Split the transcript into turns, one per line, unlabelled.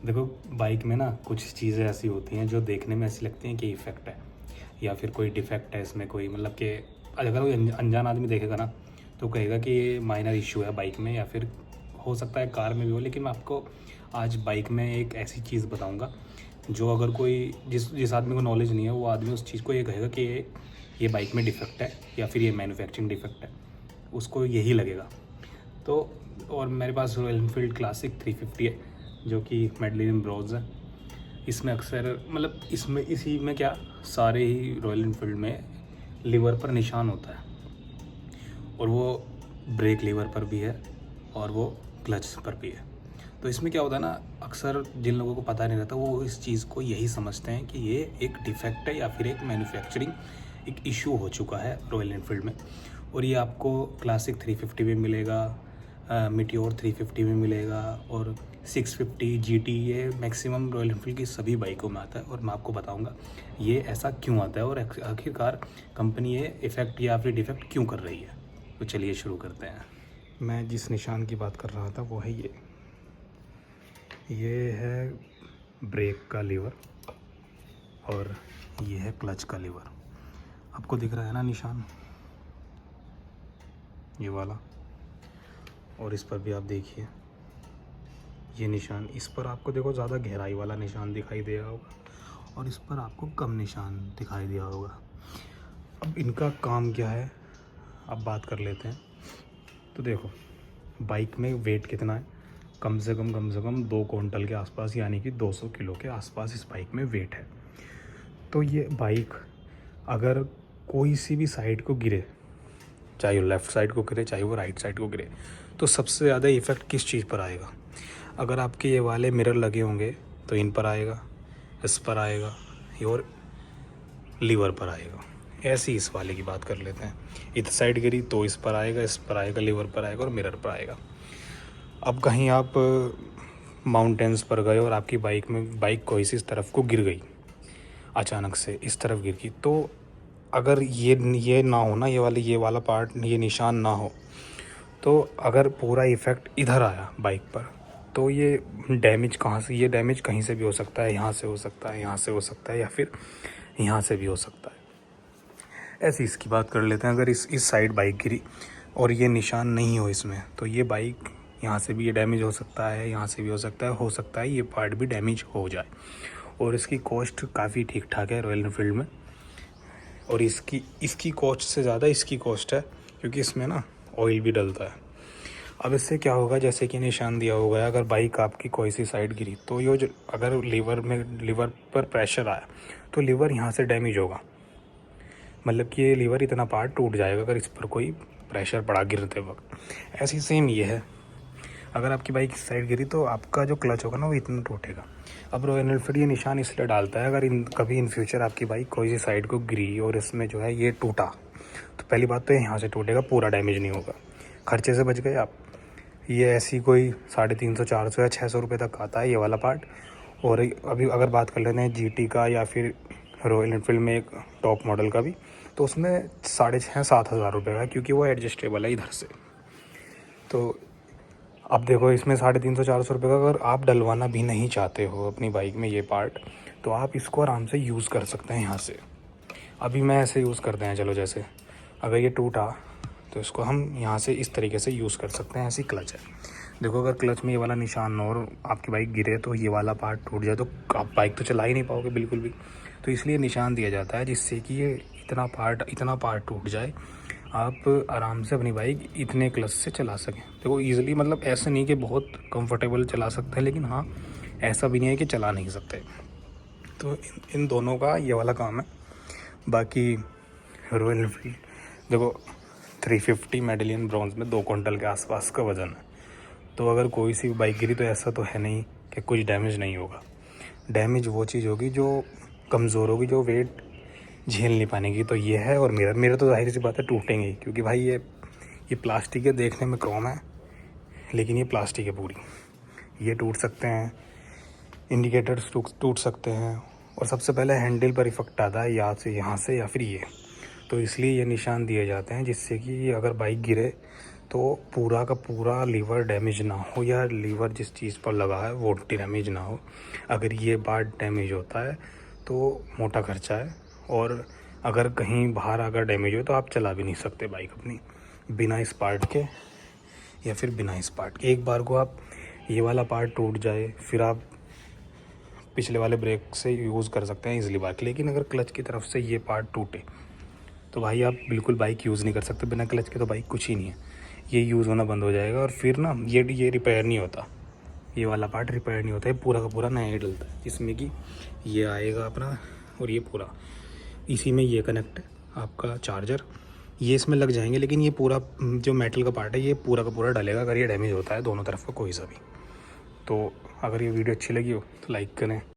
देखो, बाइक में ना कुछ चीज़ें ऐसी होती हैं जो देखने में ऐसी लगती हैं कि इफ़ेक्ट है या फिर कोई डिफेक्ट है इसमें, कोई मतलब कि अगर कोई अनजान आदमी देखेगा ना तो कहेगा कि ये माइनर इशू है बाइक में, या फिर हो सकता है कार में भी हो। लेकिन मैं आपको आज बाइक में एक ऐसी चीज़ बताऊंगा जो अगर कोई जिस जिस आदमी को नॉलेज नहीं है वो आदमी उस चीज़ को ये कहेगा कि ये बाइक में डिफेक्ट है या फिर ये मैन्युफैक्चरिंग डिफेक्ट है, उसको यही लगेगा। तो और मेरे पास रॉयल एनफील्ड क्लासिक 350 है जो कि मेडलिन ब्रोज है। इसमें अक्सर मतलब इसमें इसी में क्या, सारे ही रॉयल एनफील्ड में लीवर पर निशान होता है, और वो ब्रेक लीवर पर भी है और वो क्लच पर भी है। तो इसमें क्या होता है ना, अक्सर जिन लोगों को पता नहीं रहता वो इस चीज़ को यही समझते हैं कि ये एक डिफेक्ट है या फिर एक मैन्युफैक्चरिंग एक इशू हो चुका है रॉयल एनफील्ड में। और ये आपको क्लासिक 350 में मिलेगा, मीटियोर 350 में मिलेगा, और 650 GT, ये मैक्सिमम रॉयल एनफील्ड की सभी बाइकों में आता है। और मैं आपको बताऊंगा ये ऐसा क्यों आता है और आखिरकार कंपनी ये इफ़ेक्ट या फिर डिफेक्ट क्यों कर रही है। तो चलिए शुरू करते हैं। मैं जिस निशान की बात कर रहा था वो है ये है ब्रेक का लीवर और ये है क्लच का लीवर। आपको दिख रहा है ना निशान, ये वाला, और इस पर भी आप देखिए ये निशान। इस पर आपको देखो ज़्यादा गहराई वाला निशान दिखाई दे रहा होगा और इस पर आपको कम निशान दिखाई दिया होगा। अब इनका काम क्या है, अब बात कर लेते हैं। तो देखो, बाइक में वेट कितना है, कम से कम 2 क्विंटल के आसपास, यानी कि 200 किलो के आसपास इस बाइक में वेट है। तो ये बाइक अगर कोई सी भी साइड को गिरे, चाहे वो लेफ़्ट साइड को गिरे चाहे वो राइट साइड को गिरे, तो सबसे ज़्यादा इफ़ेक्ट किस चीज़ पर आएगा? अगर आपके ये वाले मिरर लगे होंगे तो इन पर आएगा, इस पर आएगा, और लीवर पर आएगा। ऐसी इस वाले की बात कर लेते हैं। इधर साइड गिरी तो इस पर आएगा, इस पर आएगा, लीवर पर आएगा और मिरर पर आएगा। अब कहीं आप माउंटेन्स पर गए और आपकी बाइक कोई सी इस तरफ को गिर गई, अचानक से इस तरफ गिर गई, तो अगर ये ना हो ना, ये वाला पार्ट, ये निशान ना हो, तो अगर पूरा इफ़ेक्ट इधर आया बाइक पर, तो ये डैमेज कहाँ से, ये डैमेज कहीं से भी हो सकता है, यहाँ से हो सकता है, यहाँ से हो सकता है, या फिर यहाँ से भी हो सकता है। ऐसी इसकी बात कर लेते हैं। अगर इस साइड बाइक गिरी और ये निशान नहीं हो इसमें, तो ये बाइक यहाँ से भी ये डैमेज हो सकता है, यहाँ से भी हो सकता है ये पार्ट भी डैमेज हो जाए। और इसकी कॉस्ट काफ़ी ठीक ठाक है रॉयल एनफील्ड में, और इसकी कॉस्ट से ज़्यादा इसकी कॉस्ट है, क्योंकि इसमें ना ऑयल भी डलता है। अब इससे क्या होगा, जैसे कि निशान दिया होगा, अगर बाइक आपकी कोई सी साइड गिरी तो ये जो अगर लीवर पर प्रेशर आया तो लीवर यहाँ से डैमेज होगा, मतलब कि ये लीवर इतना पार्ट टूट जाएगा अगर इस पर कोई प्रेशर पड़ा गिरते वक्त। ऐसी सेम ये है, अगर आपकी बाइक इस साइड गिरी तो आपका जो क्लच होगा ना वो इतना टूटेगा। अब रॉयल एनफील्ड ये निशान इसलिए डालता है, अगर कभी इन फ्यूचर आपकी बाइक कोई सी साइड को गिरी और इसमें जो है ये टूटा, तो पहली बात तो यहाँ से टूटेगा, पूरा डैमेज नहीं होगा, खर्चे से बच गए आप। ये ऐसी कोई 350, 400 या 600 रुपये तक आता है ये वाला पार्ट। और अभी अगर बात कर लेते हैं GT का या फिर रॉयल एनफील्ड में एक टॉप मॉडल का भी, तो उसमें 6,500 7 हज़ार रुपये का है, क्योंकि वो एडजस्टेबल है इधर से। तो अब देखो, इसमें 350, 400 रुपये का अगर आप डलवाना भी नहीं चाहते हो अपनी बाइक में ये पार्ट, तो आप इसको आराम से यूज़ कर सकते हैं यहाँ से। अभी मैं ऐसे यूज़ करते हैं, चलो जैसे अगर ये टूटा तो इसको हम यहाँ से इस तरीके से यूज़ कर सकते हैं। ऐसी क्लच है, देखो अगर क्लच में ये वाला निशान हो और आपकी बाइक गिरे तो ये वाला पार्ट टूट जाए तो आप बाइक तो चला ही नहीं पाओगे बिल्कुल भी। तो इसलिए निशान दिया जाता है जिससे कि ये इतना पार्ट टूट जाए, आप आराम से अपनी बाइक इतने क्लच से चला सकें। देखो ईज़िली, मतलब ऐसे नहीं कि बहुत कंफर्टेबल चला सकते हैं, लेकिन हाँ ऐसा भी नहीं है कि चला नहीं सकते। तो इन दोनों का ये वाला काम है। बाकी रॉयल एनफील्ड देखो 350 मेडलियन ब्रॉन्ज में 2 क्विंटल के आसपास का वज़न है, तो अगर कोई सी बाइक गिरी तो ऐसा तो है नहीं कि कुछ डैमेज नहीं होगा। डैमेज वो चीज़ होगी जो कमज़ोर होगी, जो वेट झेल नहीं पाएगी। तो ये है, और मिरर तो जाहिर सी बात है टूटेंगे ही, क्योंकि भाई ये प्लास्टिक है, देखने में क्रोम है लेकिन ये प्लास्टिक है पूरी, ये टूट सकते हैं, इंडिकेटर्स टूट सकते हैं, और सबसे पहले हैंडल पर इफेक्ट आता है यहाँ से या फिर ये। तो इसलिए ये निशान दिए जाते हैं जिससे कि अगर बाइक गिरे तो पूरा का पूरा लीवर डैमेज ना हो, या लीवर जिस चीज़ पर लगा है वो डैमेज ना हो। अगर ये पार्ट डैमेज होता है तो मोटा खर्चा है, और अगर कहीं बाहर अगर डैमेज हो तो आप चला भी नहीं सकते बाइक अपनी बिना इस पार्ट के, या फिर बिना इस पार्ट के। एक बार को आप ये वाला पार्ट टूट जाए, फिर आप पिछले वाले ब्रेक से यूज़ कर सकते हैं इजीली बाइक। लेकिन अगर क्लच की तरफ से ये पार्ट टूटे तो भाई आप बिल्कुल बाइक यूज़ नहीं कर सकते। बिना क्लच के तो बाइक कुछ ही नहीं है, ये यूज़ होना बंद हो जाएगा। और फिर ना ये रिपेयर नहीं होता, ये वाला पार्ट रिपेयर नहीं होता है, पूरा का पूरा नया ही डलता है। जिसमें कि ये आएगा अपना, और ये पूरा इसी में ये कनेक्ट है आपका चार्जर, ये इसमें लग जाएंगे। लेकिन ये पूरा जो मेटल का पार्ट है ये पूरा का पूरा डलेगा अगर ये डैमेज होता है दोनों तरफ का कोई सा भी। तो अगर ये वीडियो अच्छी लगी हो तो लाइक करें।